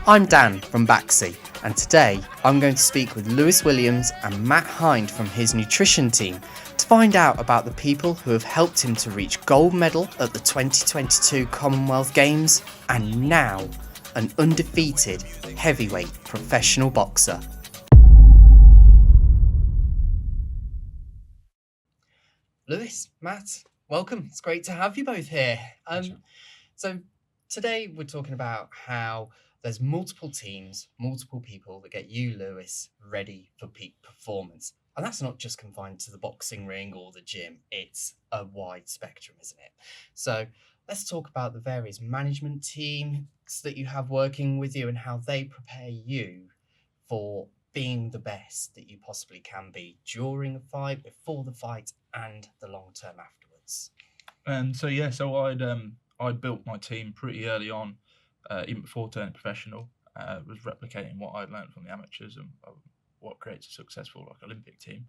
I'm Dan from Baxi, and today I'm going to speak with Lewis Williams and Matt Hinde from his nutrition team to find out about the people who have helped him to reach gold medal at the 2022 Commonwealth Games and now an undefeated heavyweight professional boxer. Lewis, Matt, welcome. It's great to have you both here. So today we're talking about how there's multiple teams, multiple people that get you, Lewis, ready for peak performance. And that's not just confined to the boxing ring or the gym. It's a wide spectrum, isn't it? So let's talk about the various management teams that you have working with you and how they prepare you for being the best that you possibly can be during a fight, before the fight, and the long term afterwards. I'd built my team pretty early on, even before turning professional. Was replicating what I'd learned from the amateurs and what creates a successful Olympic team.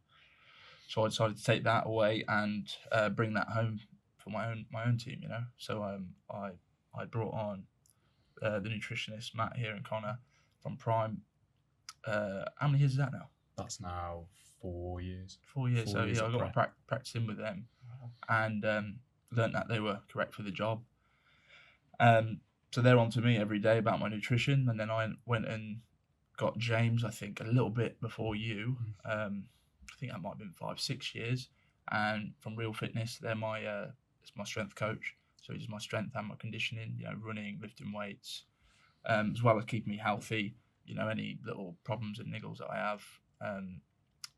So I decided to take that away and bring that home for my own team. So I brought on the nutritionist Matt here and Connor from Prime. How many years is that now? That's now 4 years. 4 years. I got practicing with them, and learnt that they were correct for the job. So they're on to me every day about my nutrition, and then I went and got James, I think, a little bit before you. I think that might have been 5-6 years, and from Real Fitness, they're it's my strength coach. So he does my strength and my conditioning, running, lifting weights, as well as keeping me healthy. Any little problems and niggles that I have,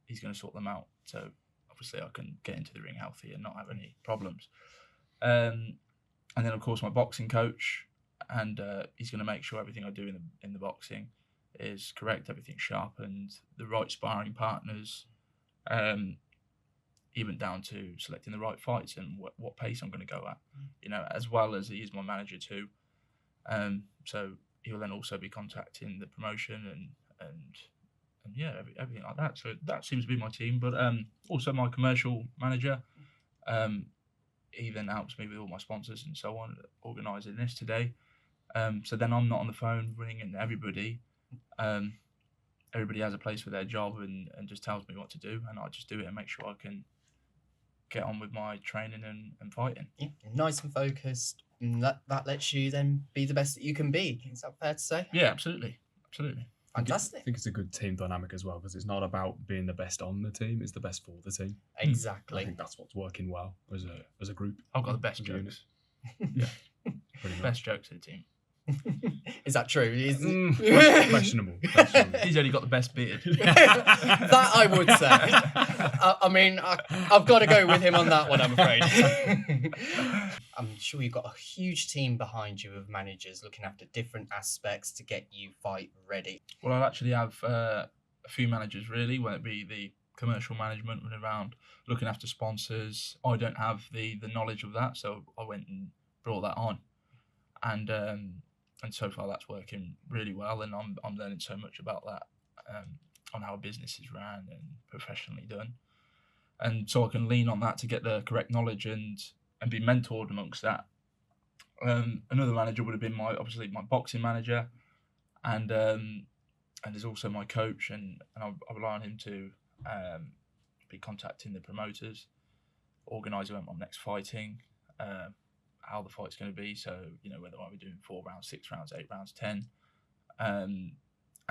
he's going to sort them out. So obviously I can get into the ring healthy and not have any problems. And then of course my boxing coach, and he's going to make sure everything I do in the boxing is correct, everything's sharpened, the right sparring partners, even down to selecting the right fights and what pace I'm going to go at, as well as he is my manager too. So he'll then also be contacting the promotion and everything like that. So that seems to be my team, but also my commercial manager. He then helps me with all my sponsors and so on, organising this today. So then I'm not on the phone ringing everybody. Everybody has a place for their job and just tells me what to do, and I just do it and make sure I can get on with my training and fighting. Yeah, nice and focused. And that lets you then be the best that you can be. Is that fair to say? Yeah, absolutely. Fantastic. I think it's a good team dynamic as well, because it's not about being the best on the team, it's the best for the team. Exactly. I think that's what's working well as a group. I've got the best jokes. Yeah. Best jokes of the team. Is that true? Questionable. He's only got the best beard. That I would say. I've got to go with him on that one, I'm afraid. I'm sure you've got a huge team behind you of managers looking after different aspects to get you fight ready. Well, I'll actually have a few managers really, whether it be the commercial management running around looking after sponsors. I don't have the knowledge of that, so I went and brought that on. And so far that's working really well, and I'm learning so much about that, on how a business is ran and professionally done, and so I can lean on that to get the correct knowledge and be mentored amongst that. Another manager would have been my boxing manager, and there's also my coach, and I rely on him to be contacting the promoters, organising when I'm next fighting. How the fight's going to be, so whether I'll be doing 4 rounds, 6 rounds, 8 rounds, 10, and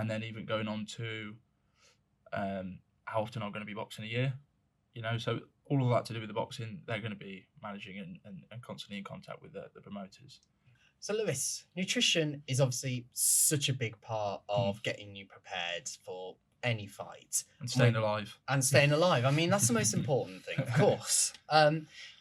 then even going on to how often I'm going to be boxing a year, so all of that to do with the boxing, they're going to be managing and constantly in contact with the promoters. So Lewis, nutrition is obviously such a big part of getting you prepared for any fight. And staying alive. I mean, that's the most important thing, of course.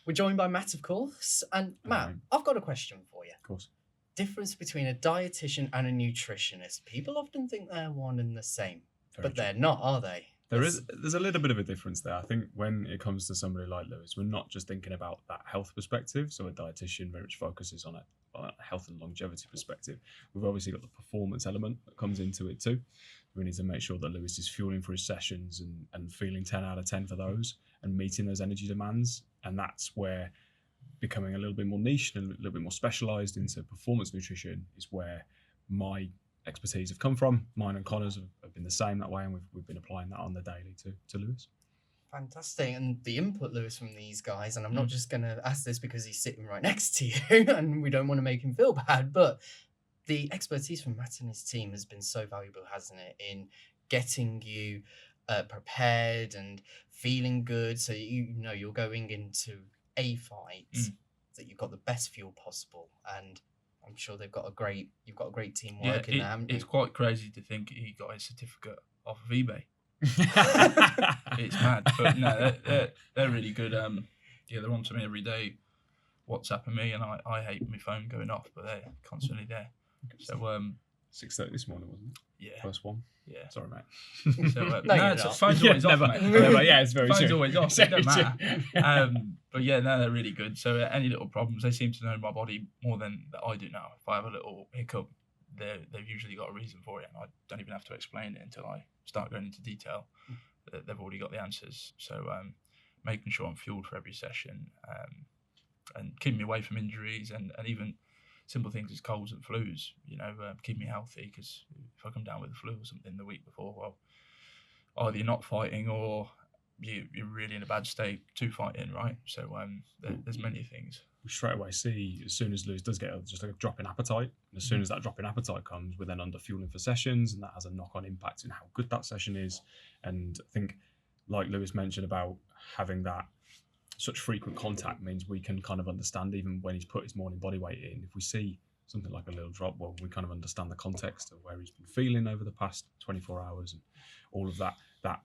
We're joined by Matt, of course. And Matt, I've got a question for you. Of course. Difference between a dietitian and a nutritionist. People often think they're one and the same, but they're not, are they? There's a little bit of a difference there. I think when it comes to somebody like Lewis, we're not just thinking about that health perspective. So a dietitian very much focuses on a health and longevity perspective. We've obviously got the performance element that comes into it too. We need to make sure that Lewis is fueling for his sessions and feeling 10 out of 10 for those and meeting those energy demands. And that's where becoming a little bit more niche and a little bit more specialised into performance nutrition is where my expertise have come from. Mine and Connor's have been the same that way, and we've been applying that on the daily to Lewis. Fantastic. And the input, Lewis, from these guys, and I'm not just going to ask this because he's sitting right next to you and we don't want to make him feel bad, but the expertise from Matt and his team has been so valuable, hasn't it, in getting you prepared and feeling good, so you know you're going into a fight that you've got the best fuel possible. And I'm sure you've got a great team working there, haven't you? It's quite crazy to think he got his certificate off of eBay. It's mad, but no, they're really good. They're on to me every day, WhatsApping me, and I hate my phone going off, but they're constantly there. So 6:30 this morning, wasn't it? Yeah, First one. yeah. Sorry, mate. So No, no, you're it's, not. phone's always off, mate. Yeah, it's very Phone's true. always off. Very It don't matter. true. But yeah, no, they're really good. So any little problems, they seem to know my body more than that I do now. If I have a little hiccup, they've usually got a reason for it, and I don't even have to explain it until I start going into detail. They've already got the answers. So making sure I'm fueled for every session, and keeping me away from injuries, and even simple things as colds and flus, keep me healthy, because if I come down with the flu or something the week before, well, either you're not fighting or you're really in a bad state to fight in, right? So there's many things. We straight away see, as soon as Lewis does get just like a drop in appetite, and as soon as that drop in appetite comes, we're then under fueling for sessions, and that has a knock-on impact in how good that session is. And I think, like Lewis mentioned about having that such frequent contact, means we can kind of understand, even when he's put his morning body weight in, if we see something like a little drop, well, we kind of understand the context of where he's been feeling over the past 24 hours, and all of that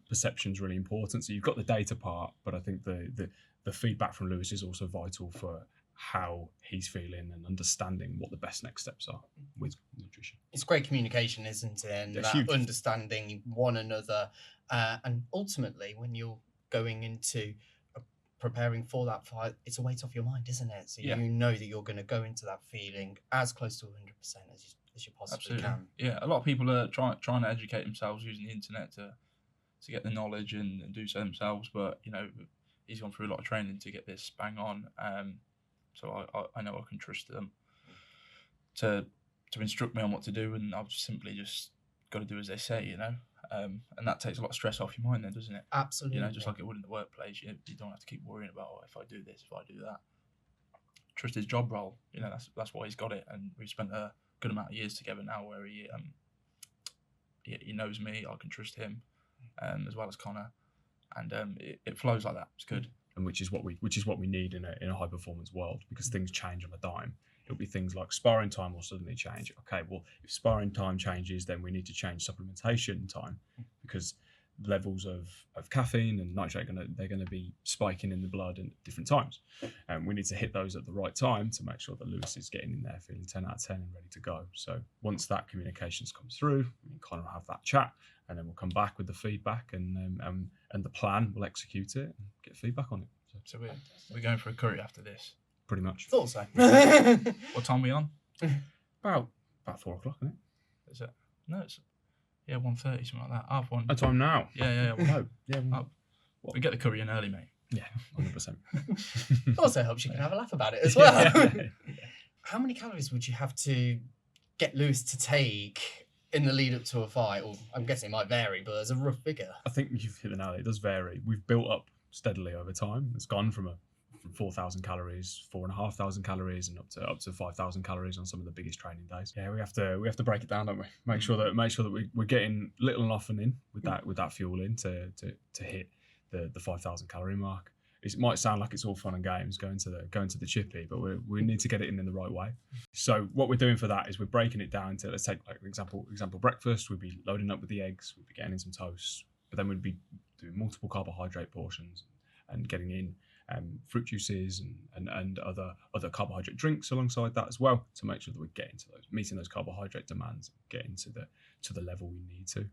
perception is really important. So you've got the data part, but I think the feedback from Lewis is also vital for how he's feeling and understanding what the best next steps are with nutrition. It's great communication, isn't it? And It's that huge. understanding one another. And ultimately, when you're going into preparing for that fight, it's a weight off your mind, isn't it? So Yeah. you know that you're going to go into that feeling as close to 100% as you possibly Absolutely. can. Yeah, a lot of people are trying to educate themselves using the internet to get the knowledge and do so themselves, but he's gone through a lot of training to get this bang on. So I know I can trust them to instruct me on what to do, and I've simply just got to do as they say, and that takes a lot of stress off your mind then, doesn't it? Absolutely. Just like it would in the workplace, you don't have to keep worrying about, if I do this, if I do that. Trust his job role, that's why he's got it, and we've spent a good amount of years together now, where he knows me, I can trust him, as well as Connor, and it flows like that. It's good. And which is what we need in a high performance world, because things change on a dime. It'll be things like sparring time will suddenly change. Okay, well, if sparring time changes, then we need to change supplementation time, because levels of caffeine and nitrate they're going to be spiking in the blood at different times, and we need to hit those at the right time to make sure that Lewis is getting in there feeling 10 out of 10 and ready to go. So once that communications comes through, we can kind of have that chat, and then we'll come back with the feedback, and the plan, we'll execute it and get feedback on it. So we're going for a curry after this. Pretty much. Thought so. What time are we on? About 4 o'clock, isn't it? Is it? No, it's 1:30, something like that. Half one. At time now. Yeah. No. Yeah. We get the curry in early, mate. Yeah, 100%. Also helps you can have a laugh about it as well. Yeah. How many calories would you have to get Lewis to take in the lead up to a fight? Or I'm guessing it might vary, but as a rough figure. I think you've hit the nail. It does vary. We've built up steadily over time. It's gone from 4,000 calories, 4,500 calories, and up to 5,000 calories on some of the biggest training days. Yeah, we have to break it down, don't we? Make sure that we're getting little and often in with that fuel in to hit the 5,000 calorie mark. It might sound like it's all fun and games going to the chippy, but we need to get it in the right way. So what we're doing for that is we're breaking it down to, let's take like example breakfast. We'd be loading up with the eggs, we'd be getting in some toast, but then we'd be doing multiple carbohydrate portions and getting in fruit juices and other carbohydrate drinks alongside that as well, to make sure that we're getting to meeting those carbohydrate demands, getting to the level we need to.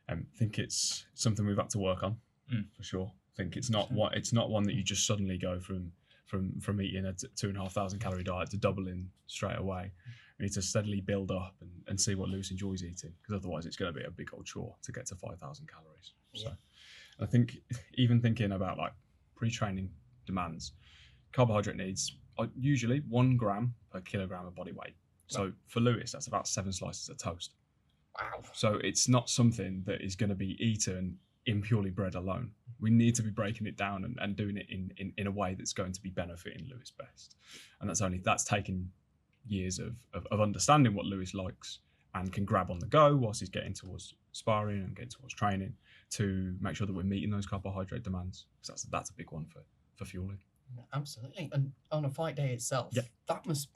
I think it's something we've had to work on for sure. I think it's not one that you just suddenly go from eating a 2,500 calorie diet to doubling straight away. We need to steadily build up and see what Lewis enjoys eating, because otherwise it's going to be a big old chore to get to 5,000 calories. So I think even thinking about like pre-training demands, carbohydrate needs are usually 1 gram per kilogram of body weight. So for Lewis, that's about 7 slices of toast. Wow. So it's not something that is going to be eaten in purely bread alone. We need to be breaking it down and doing it in a way that's going to be benefiting Lewis best. And that's taken years of understanding what Lewis likes and can grab on the go whilst he's getting towards sparring and getting towards training, to make sure that we're meeting those carbohydrate demands. Because that's a big one for fueling. Absolutely. And on a fight day itself, Yeah. that must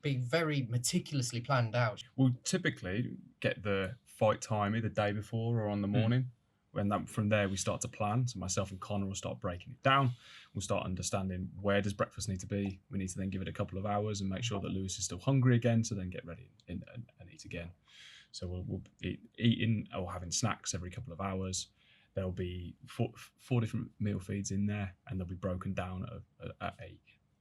be very meticulously planned out. We'll typically get the fight time either the day before or on the morning. From there we start to plan. So myself and Connor will start breaking it down. We'll start understanding where does breakfast need to be. We need to then give it a couple of hours and make sure that Lewis is still hungry again, to then get ready and eat again. So we'll be eating or having snacks every couple of hours. There'll be four different meal feeds in there, and they'll be broken down at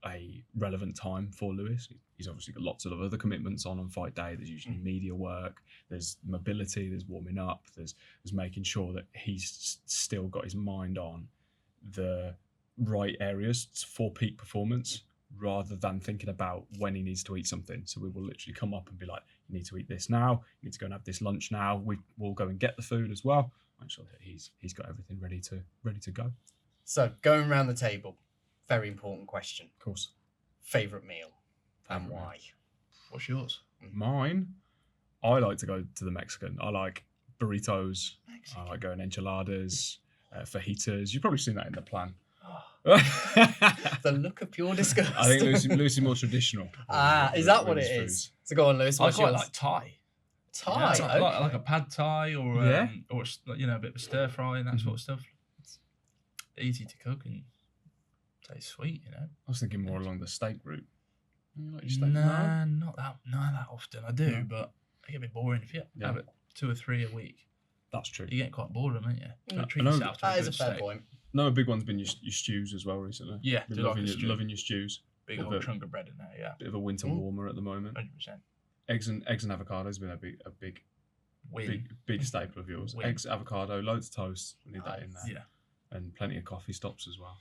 a relevant time for Lewis. He's obviously got lots of other commitments on fight day. There's usually media work, there's mobility, there's warming up, there's making sure that he's still got his mind on the right areas for peak performance, rather than thinking about when he needs to eat something. So we will literally come up and be like, you need to eat this now, you need to go and have this lunch now. We'll go and get the food as well, make sure that he's got everything ready to go. So going around the table, very important question. Of course. Favourite meal and why? What's yours? Mine, I like to go to the Mexican. I like burritos. Mexican. I like going enchiladas, fajitas. You've probably seen that in the plan. The look of pure disgust. I think Lucy's more traditional. Is that what with it his is? foods. So go on, Lewis. I What's quite yours? like Thai. Thai. Yeah, Okay. like a pad Thai or Yeah. a bit of a stir fry and that sort of stuff. It's easy to cook and tastes sweet, I was thinking more along the steak route. You like your steak? Nah, not that often. I do, No. but it get a bit boring if you have it 2 or 3 a week. That's true. You get quite bored of them, aren't you? Yeah. Treat I know. yourself to That a is a good fair steak. point. Another big one's been your stews as well recently. Yeah, Been do like loving, a your, stew. loving your stews. Big Bit old of a- chunk of bread in there, yeah. Bit of a winter warmer at the moment. 100%. Eggs and avocado has been a Win. big staple of yours. Win. Eggs, avocado, loads of toast. We need that in there. Yeah. And plenty of coffee stops as well.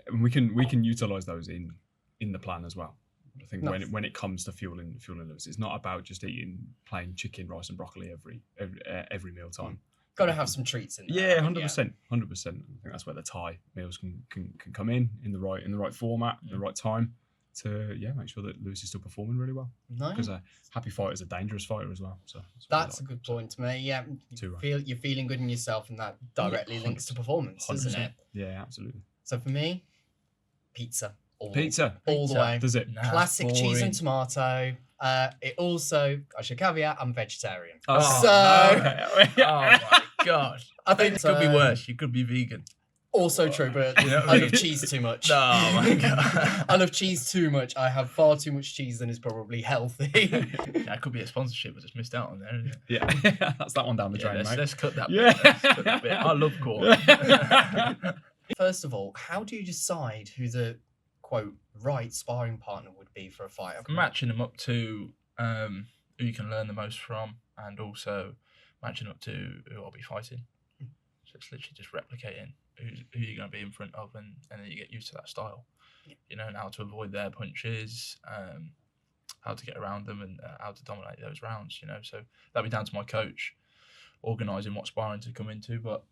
And we can utilize those in the plan as well. I think Nice. when it comes to fueling Lewis, it's not about just eating plain chicken, rice, and broccoli every meal time. Got to have some treats in there. Yeah, 100%. I think that's where the Thai meals can come in the right format, the right time to make sure that Lewis is still performing really well. No, Because a happy fighter is a dangerous fighter as well. So that's a good point to me. Yeah, Too right. you're feeling good in yourself, and that directly links to performance, doesn't it? Yeah, absolutely. So for me, pizza. All Pizza. the way. Does it? Nah, Classic cheese boring. and tomato. It also, I should caveat, I'm vegetarian. Oh, So Oh my god. I think It could be worse. You could be vegan. Also true, but You know what I I love mean? cheese too much. Oh my god. I love cheese too much. I have far too much cheese than is probably healthy. That could be a sponsorship I just missed out on there, isn't it? Yeah, that's that one down the Yeah, drain, mate. let's cut that Yeah. bit. Let's cut that bit. I love corn. First of all, how do you decide who the quote right sparring partner would be for a fight? Matching them up to who you can learn the most from, and also matching up to who I'll be fighting. So it's literally just replicating who you're going to be in front of, and then you get used to that style. You know, and how to avoid their punches, how to get around them, and how to dominate those rounds. You know, so that'd be down to my coach organising what sparring to come into. But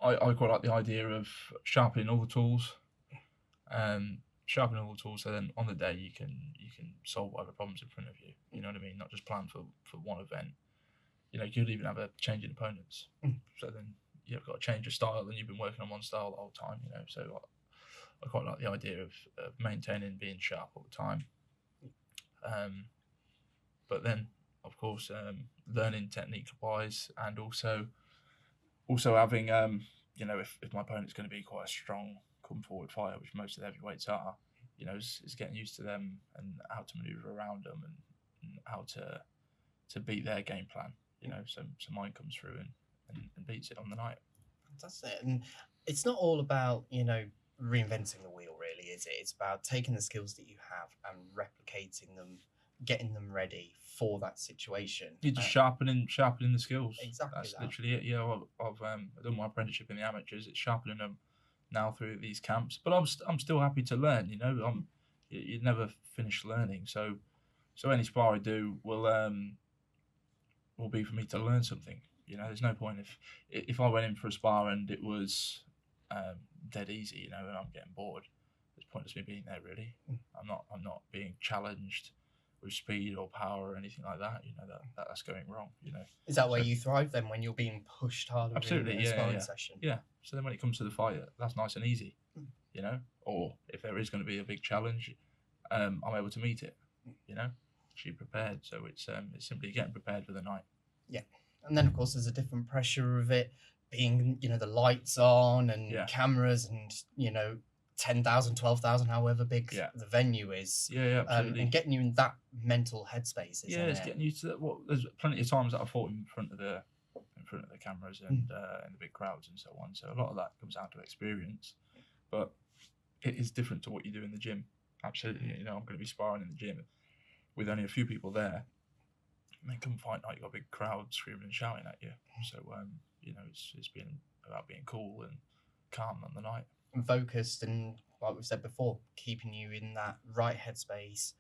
I quite like the idea of sharpening all the tools. Sharpening all the tools, so then on the day you can solve whatever problems in front of you. You know what I mean? Not just plan for one event. You know, you could even have a change in opponents. So then you've got to change your style, and you've been working on one style the whole time. You know, so I quite like the idea of maintaining being sharp all the time. But then, of course, learning technique wise, and also having you know, if my opponent's going to be quite a strong come forward fighter, which most of the heavyweights are, you know, is getting used to them and how to maneuver around them and how to beat their game plan. You know, so mine comes through and beats it on the night. That's it. And it's not all about, you know, reinventing the wheel, really, is it? It's about taking the skills that you have and replicating them, getting them ready for that situation. You're just sharpening the skills. Exactly That's that. literally it. Yeah, I've done my apprenticeship in the amateurs. It's sharpening them now through these camps. But I'm still happy to learn. You know, you never finish learning. So any spar I do will will be for me to learn something. You know, there's no point if I went in for a spar and it was dead easy, you know, and I'm getting bored. There's pointless me being there, really. I'm not being challenged with speed or power or anything like that. You know, that's going wrong. You know, Is that where So- you thrive then, when you're being pushed harder Absolutely, in a yeah, sparring yeah. session? yeah. So then when it comes to the fight, that's nice and easy. You know, or if there is going to be a big challenge, I'm able to meet it. You know, actually prepared. So it's simply getting prepared for the night. And then, of course, there's a different pressure of it being, you know, the lights on and Yeah. cameras and, you know, 10,000, 12,000, however big Yeah. the venue is. Yeah, absolutely. And getting you in that mental headspace, isn't Yeah, it's it? getting used to that. There's plenty of times that I fought in front of the cameras and in the big crowds and so on. So a lot of that comes down to experience, but it is different to what you do in the gym. Absolutely, you know, I'm going to be sparring in the gym with only a few people there, and then come fight night, you got a big crowd screaming and shouting at you. So you know, it's been about being cool and calm on the night. And focused and, like we've said before, keeping you in that right headspace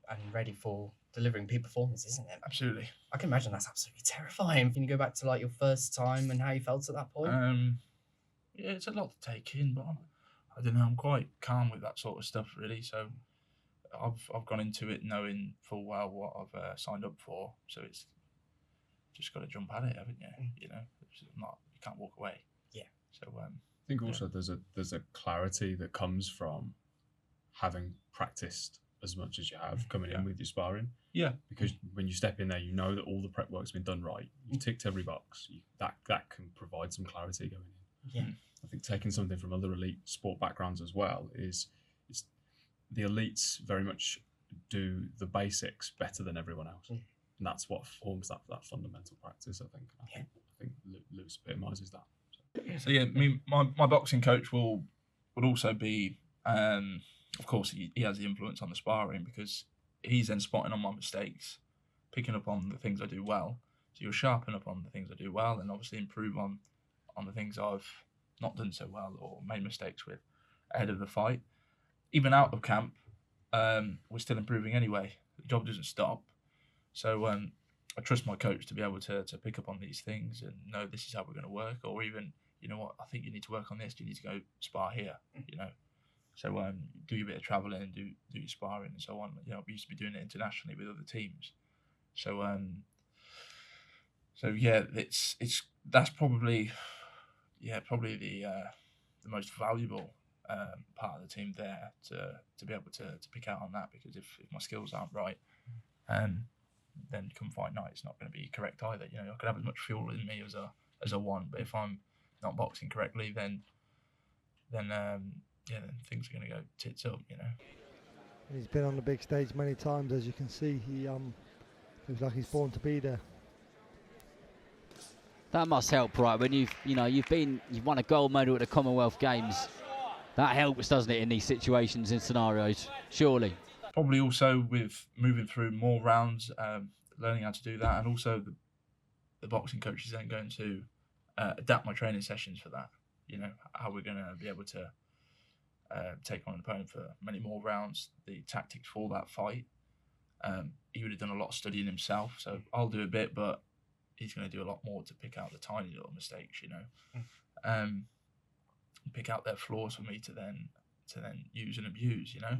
and ready for delivering peak performance, isn't it? Absolutely. I can imagine that's absolutely terrifying. Can you go back to like your first time and how you felt at that point? Yeah, it's a lot to take in, but I don't know. I'm quite calm with that sort of stuff, really. So I've gone into it knowing full well what I've signed up for. So it's just got to jump at it, haven't you? You know, you can't walk away. Yeah. So I think also there's a clarity that comes from having practiced as much as you have coming in with your sparring. Yeah. Because when you step in there, you know that all the prep work's been done right. You've ticked every box. That can provide some clarity going in. Yeah. I think taking something from other elite sport backgrounds as well is the elites very much do the basics better than everyone else. And that's what forms that fundamental practice, I think. I think Lewis epitomises that. So yeah, my boxing coach would also be, of course, he has the influence on the sparring because he's then spotting on my mistakes, picking up on the things I do well. So you'll sharpen up on the things I do well, and obviously improve on the things I've not done so well or made mistakes with ahead of the fight. Even out of camp, we're still improving anyway. The job doesn't stop. So I trust my coach to be able to pick up on these things and know this is how we're going to work, or even, you know what, I think you need to work on this. You need to go spar here, you know. So do your bit of traveling, do your sparring and so on. You know, we used to be doing it internationally with other teams. So yeah, that's probably the most valuable part of the team there to be able to pick out on that, because if my skills aren't right, then come fight night, it's not going to be correct either. You know, I could have as much fuel in me as I want, but if I'm not boxing correctly, then things are going to go tits up. You know. He's been on the big stage many times, as you can see. He looks like he's born to be there. That must help, right? When you've won a gold medal at the Commonwealth Games. That helps, doesn't it, in these situations and scenarios? Surely. Probably also with moving through more rounds, learning how to do that, and also the boxing coach is then going to adapt my training sessions for that. You know, how we're going to be able to take on an opponent for many more rounds, the tactics for that fight. He would have done a lot of studying himself, so I'll do a bit, but he's going to do a lot more to pick out the tiny little mistakes, you know. Pick out their flaws for me to then use and abuse, you know.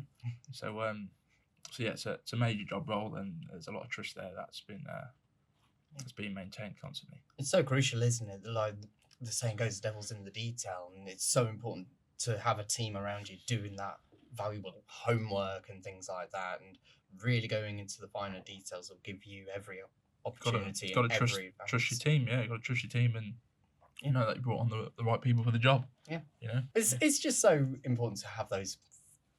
So yeah, it's a major job role, and there's a lot of trust there that's been maintained constantly. It's so crucial, isn't it? Like the saying goes, the devil's in the detail, and it's so important to have a team around you doing that valuable homework and things like that, and really going into the finer details will give you every opportunity. You've got to trust your team. Yeah, you've got to trust your team, and you know that you brought on the right people for the job. Yeah, you know, it's just so important to have those,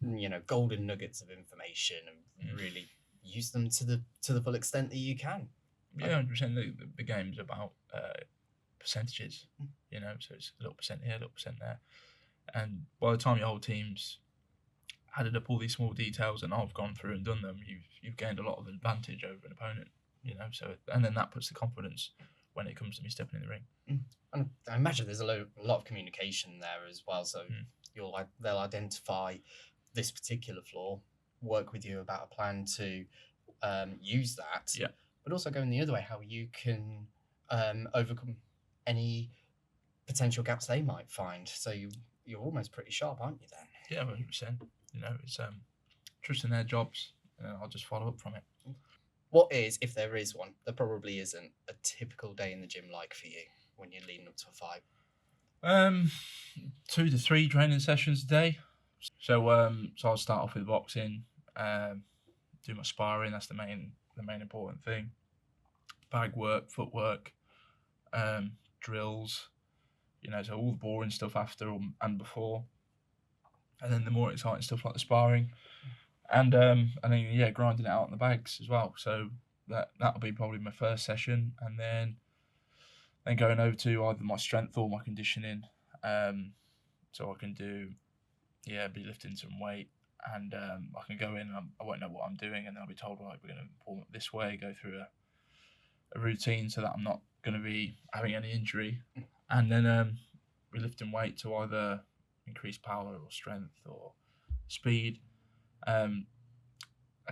you know, golden nuggets of information and really use them to the full extent that you can. Yeah, 100%. The game's about percentages, you know, so it's a little percent here, a little percent there, and by the time your whole team's added up all these small details and I've gone through and done them, you've gained a lot of advantage over an opponent, you know. So and then that puts the confidence when it comes to me stepping in the ring. And I imagine there's a lot of communication there as well. So they'll identify this particular flaw, work with you about a plan to use that. Yeah. but also going the other way, how you can overcome any potential gaps they might find. So you're almost pretty sharp, aren't you then? Yeah, 100%. You know, it's trusting their jobs, and I'll just follow up from it. What is, if there is one, there probably isn't, a typical day in the gym like for you when you're leading up to a fight? 2 to 3 training sessions a day. So I'll start off with boxing, do my sparring. That's the main important thing. Bag work, footwork, drills. You know, so all the boring stuff after and before, and then the more exciting stuff like the sparring, and then grinding it out in the bags as well. So that'll be probably my first session, and then going over to either my strength or my conditioning. So I can be lifting some weight, and I can go in and I won't know what I'm doing, and then I'll be told, right, we're going to pull up this way, go through a routine so that I'm not going to be having any injury, and then we're lifting weight to either increase power or strength or speed, and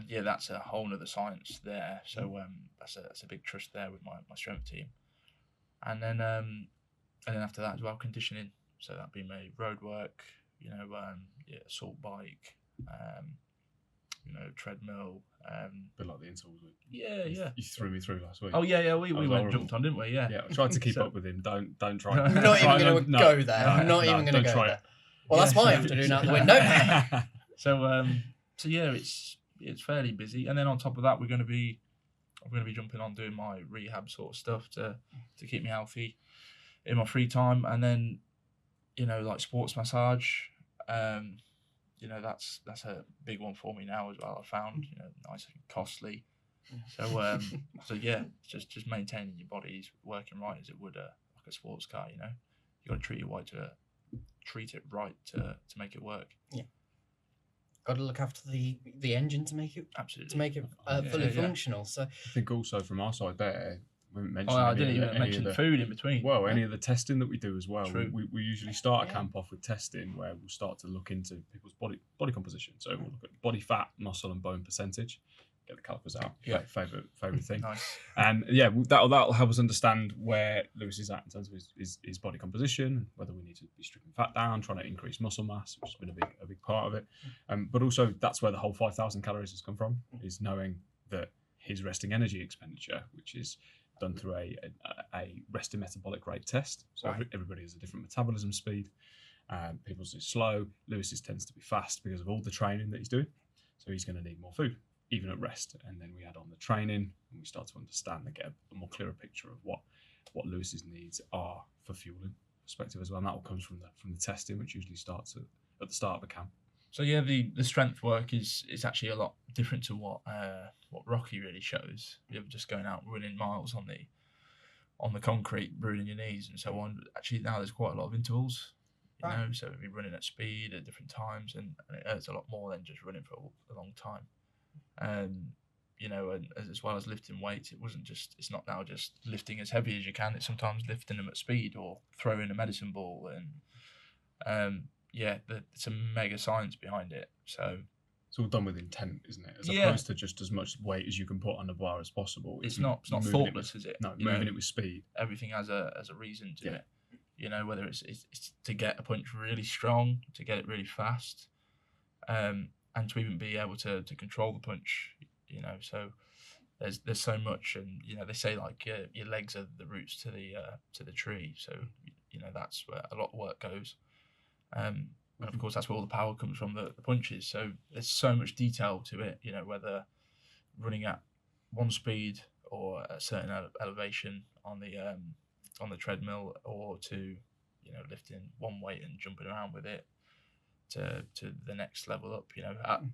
that's a whole nother science there. So that's a big trust there with my strength team, and then after that as well, conditioning. So that'd be my road work, assault bike, treadmill. Bit like the intervals week. Yeah. You threw me through last week. Oh yeah, we was went horrible. jumped on, didn't we? Yeah. Yeah, I tried to keep up with him. Don't try. Not even going to go there. Not even going to go try there. it. Well, that's my afternoon out the window. So it's fairly busy, and then on top of that, I'm going to be jumping on doing my rehab sort of stuff to keep me healthy in my free time, and then like sports massage. That's a big one for me now as well. I found nice and costly. So just maintaining your body's working right as it would like a sports car. You got to treat it right to make it work. Yeah. Got to look after the engine to make it fully functional. So I think also from our side there, we mentioned I didn't even mention the food in between. Well, any of the testing that we do as well. True. We usually start a camp off with testing where we'll start to look into people's body composition. So we'll look at body fat, muscle, and bone percentage. Get the calipers out. Yeah. Favorite thing. Nice. And that'll help us understand where Lewis is at in terms of his body composition, whether we need to be stripping fat down, trying to increase muscle mass, which has been a big part of it. But also that's where the whole 5,000 calories has come from, is knowing that his resting energy expenditure, which is done through a resting metabolic rate test. So everybody has a different metabolism speed. People's is slow. Lewis's tends to be fast because of all the training that he's doing. So he's going to need more food, even at rest. And then we add on the training, and we start to understand and get a more clearer picture of what Lewis's needs are for fueling perspective as well. And that all comes from the testing, which usually starts at the start of a camp. So the strength work is actually a lot different to what Rocky really shows. You're just going out running miles on the concrete, ruining your knees and so on. Actually, now there's quite a lot of intervals, so we'll be running at speed at different times, and it hurts a lot more than just running for a long time. And as well as lifting weights, it's not now just lifting as heavy as you can. It's sometimes lifting them at speed or throwing a medicine ball, and it's a mega science behind it. So it's all done with intent, isn't it? As opposed to just as much weight as you can put on the bar as possible. It's not thoughtless, is it? No, moving it with speed. Everything has a reason to it. Whether it's to get a punch really strong, to get it really fast, and to even be able to control the punch. So there's so much, and they say like your legs are the roots to the tree. So that's where a lot of work goes. And of course, that's where all the power comes from, the punches. So there's so much detail to it, whether running at one speed or a certain elevation on the treadmill, or to lifting one weight and jumping around with it to the next level up.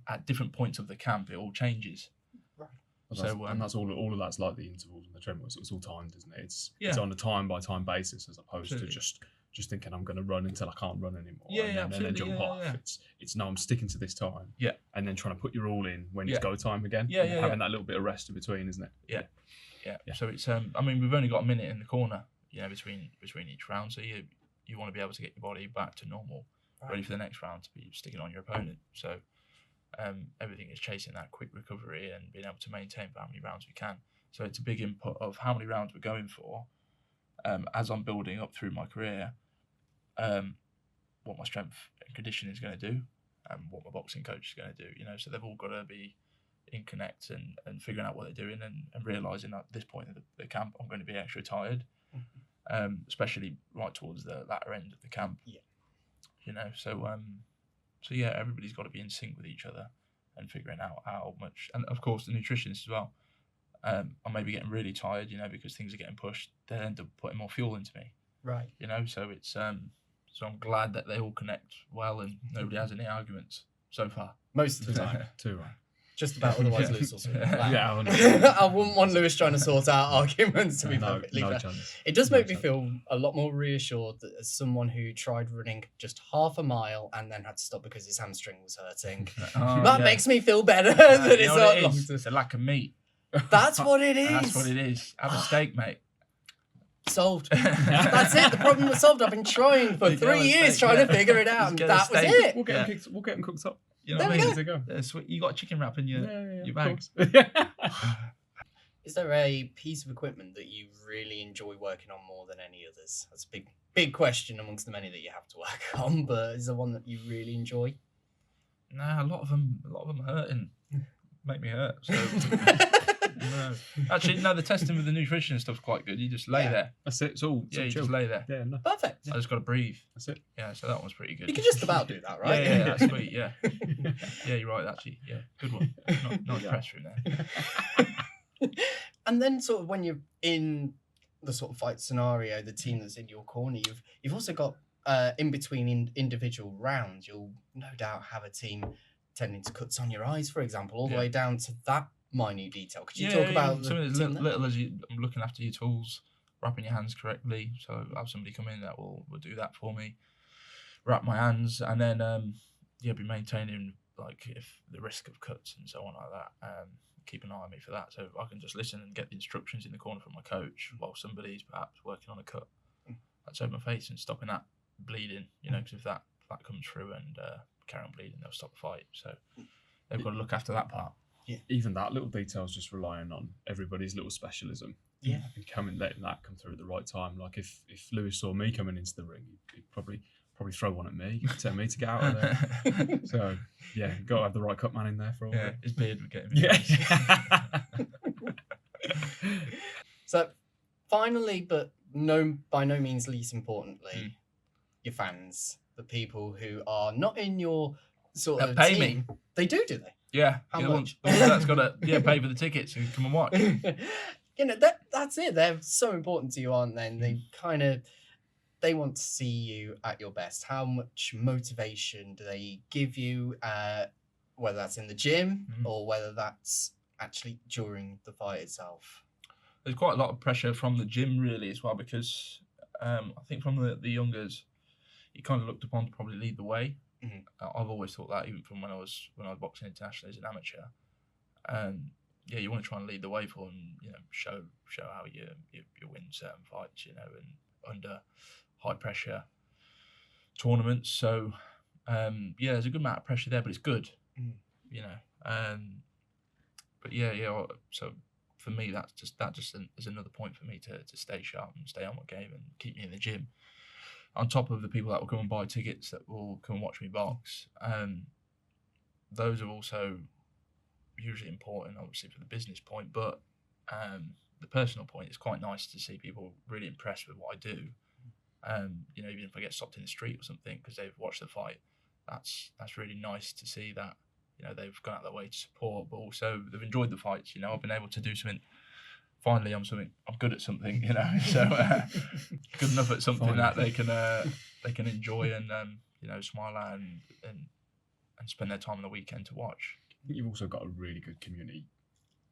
At different points of the camp, it all changes. Right. And that's all of that's like the intervals and the treadmill. So it's all timed, isn't it? It's on a time by time basis, as opposed to just thinking I'm going to run until I can't run anymore, and then jump off. Yeah. It's no, I'm sticking to this time. Yeah. And then trying to put your all in when it's go time again. Having that little bit of rest in between, isn't it? Yeah. So it's we've only got a minute in the corner, between each round. So you want to be able to get your body back to normal, ready for the next round to be sticking on your opponent. So everything is chasing that quick recovery and being able to maintain for how many rounds we can. So it's a big input of how many rounds we're going for, as I'm building up through my career, what my strength and conditioning is going to do, and what my boxing coach is going to do. So they've all got to be in connect and figuring out what they're doing and realising at this point in the camp I'm going to be extra tired, especially right towards the latter end of the camp. Yeah. So yeah, everybody's got to be in sync with each other and figuring out how much, and of course the nutritionist as well. I may be getting really tired, because things are getting pushed. They end up putting more fuel into me. Right. So it's so I'm glad that they all connect well and nobody has any arguments so far. Most of the time. Too right. Just about, otherwise Lewis will sort it out. Yeah, I wouldn't want Lewis trying to sort out arguments, to be perfectly fair. chance. It does make me feel a lot more reassured that as someone who tried running just half a mile and then had to stop because his hamstring was hurting, that makes me feel better that it's not long. It's a lack of meat. That's what it is. That's what it is. Have a steak, mate. Solved. That's it. The problem was solved. I've been trying for 3 years trying to figure it out, and that was it. We'll get them cooked up. You know what I There mean? we go. Yeah, sweet. You got a chicken wrap in your bag. Is there a piece of equipment that you really enjoy working on more than any others? That's a big question amongst the many that you have to work on, but is there one that you really enjoy? Nah, a lot of them hurting. Make me hurt. So no. Actually, no, the testing with the nutrition stuff's quite good. You just lay there. That's it. It's all you chill. just lay there. Yeah, no. Perfect. I just got to breathe. That's it. Yeah, so that one's pretty good. You can just about do that, right? Yeah, that's sweet. Yeah, yeah, you're right. Actually, yeah, good one. Not press through there. And then, sort of, when you're in the sort of fight scenario, the team that's in your corner, you've also got in between individual rounds, you'll no doubt have a team tending to cuts on your eyes, for example, all the way down to that minute detail. Could you talk about something as little as you looking after your tools, wrapping your hands correctly? So I'll have somebody come in that will do that for me, wrap my hands, and then be maintaining, like, if the risk of cuts and so on like that. Keep an eye on me for that, so I can just listen and get the instructions in the corner from my coach while somebody's perhaps working on a cut that's over my face and stopping that bleeding. Because if that comes through and carry on bleeding, they'll stop the fight. So they've got to look after that part. Yeah. Even that little detail is just relying on everybody's little specialism. Yeah. And letting that come through at the right time. Like if Lewis saw me coming into the ring, he'd probably throw one at me, tell me to get out of there. So yeah, got to have the right cut man in there for all. Yeah, his beard would get him. Yeah. So finally, but by no means least importantly, your fans, the people who are not in your sort of pay team. me. They do they? Yeah. How the much? One that's got to pay for the tickets and come and watch. That's it. They're so important to you, aren't they? And they want to see you at your best. How much motivation do they give you, whether that's in the gym or whether that's actually during the fight itself? There's quite a lot of pressure from the gym really as well, because I think from the youngers, you kind of looked upon to probably lead the way. I've always thought that, even from when I was boxing internationally as an amateur. You want to try and lead the way for them, show how you win certain fights, and under high pressure tournaments. So there's a good amount of pressure there, but it's good, But so for me, that just is another point for me to stay sharp and stay on my game and keep me in the gym. On top of the people that will come and buy tickets, that will come and watch me box, those are also usually important, obviously, for the business point, but the personal point, it's quite nice to see people really impressed with what I do. Even if I get stopped in the street or something because they've watched the fight, that's really nice to see that, they've gone out their way to support, but also they've enjoyed the fights. I've been able to do something. Finally, I'm good at something, so good enough at something that they can enjoy and smile at and spend their time on the weekend to watch. I think you've also got a really good community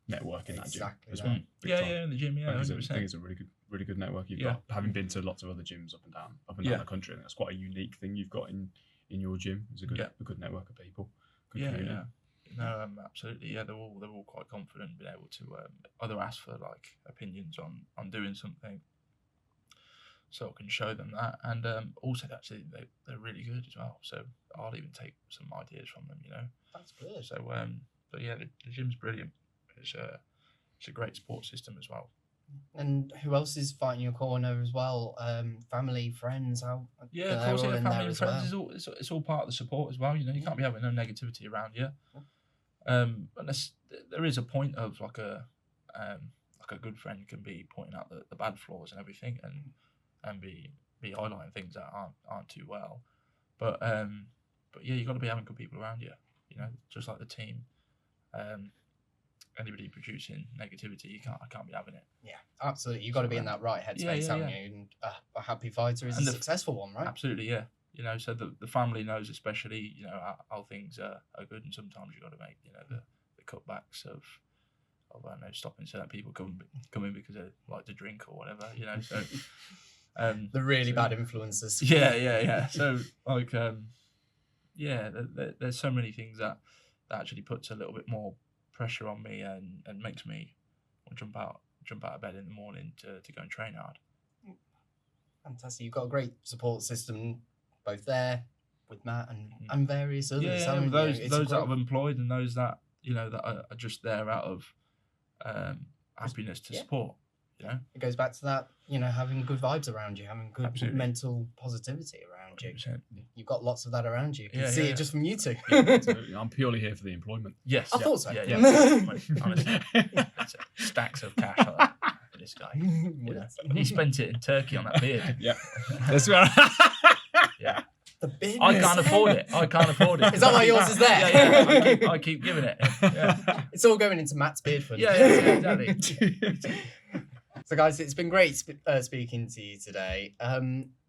network in that gym as that. well. In the gym, 100%. I think it's a really good network you've got. Having been to lots of other gyms up and down the country, I think that's quite a unique thing you've got in your gym. It's a good network of people. Good community. Yeah. No, absolutely. Yeah, they're all quite confident, being able to either ask for like opinions on doing something, so I can show them that, and also actually they're really good as well. So I'll even take some ideas from them. That's good. So but yeah, the gym's brilliant. it's a great support system as well. And who else is fighting your corner as well? Family, friends? How? Yeah, they're of course. all Yeah, in family there and as friends well. it's all part of the support as well. You know, you can't be having no negativity around you. Unless there is a point of like a good friend can be pointing out the bad flaws and everything, and be highlighting things that aren't too well. But yeah, you got to be having good people around you. You know, just like the team. Anybody producing negativity, I can't be having it. Yeah, absolutely. You've got to be in that right headspace, haven't you? And a happy fighter is a successful one, right? Absolutely, yeah. You know, so the family knows, especially, you know, how things are good, and sometimes you got to make, you know, the cutbacks of I don't know, stopping certain people coming because they like to drink or whatever, you know. So the really bad influences. Yeah. So like there's so many things that actually puts a little bit more pressure on me and makes me want to jump out of bed in the morning to go and train hard. Fantastic. You've got a great support system both there with Matt and various others. Yeah, those that I've employed and those that, you know, that are just there out of happiness to support. You know, it goes back to that, you know, having good vibes around you, having good Absolutely. mental positivity around you. 100%. You've got lots of that around you. You can see it just from you two. I'm purely here for the employment. Yes, I thought so. Yeah. Honestly, it's stacks of cash like that for this guy. You know? He spent it in Turkey on that beard. Yeah, that's right. Yeah. The beard. I can't afford it. Is that why yours is there? Yeah. I keep giving it. Yeah. It's all going into Matt's beard fund. Yeah, exactly. So, guys, it's been great speaking to you today.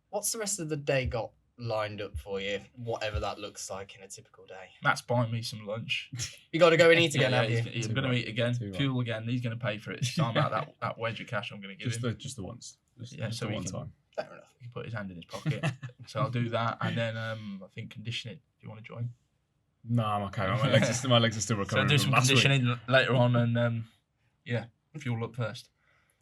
What's the rest of the day got lined up for you? Whatever that looks like in a typical day. Matt's buying me some lunch. You got to go and eat again, have you? He's going to eat again. Fuel again. He's going to pay for it. So I'm out that wedge of cash I'm going to give him. Just the once. Just the so one he can, time. Fair enough. He can put his hand in his pocket. So I'll do that, and then I think conditioning. Do you want to join? No, I'm okay. My legs are still So recovering. I'll do some from last week. conditioning later on, and fuel up first.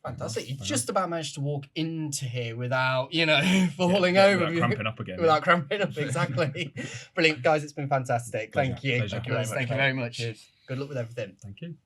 Fantastic. You just about managed to walk into here without, you know, falling over. Without cramping up again. Without cramping up, exactly. Brilliant. Guys, it's been fantastic. Pleasure. Thank you. Pleasure. Thank you very much. Cheers. Good luck with everything. Thank you.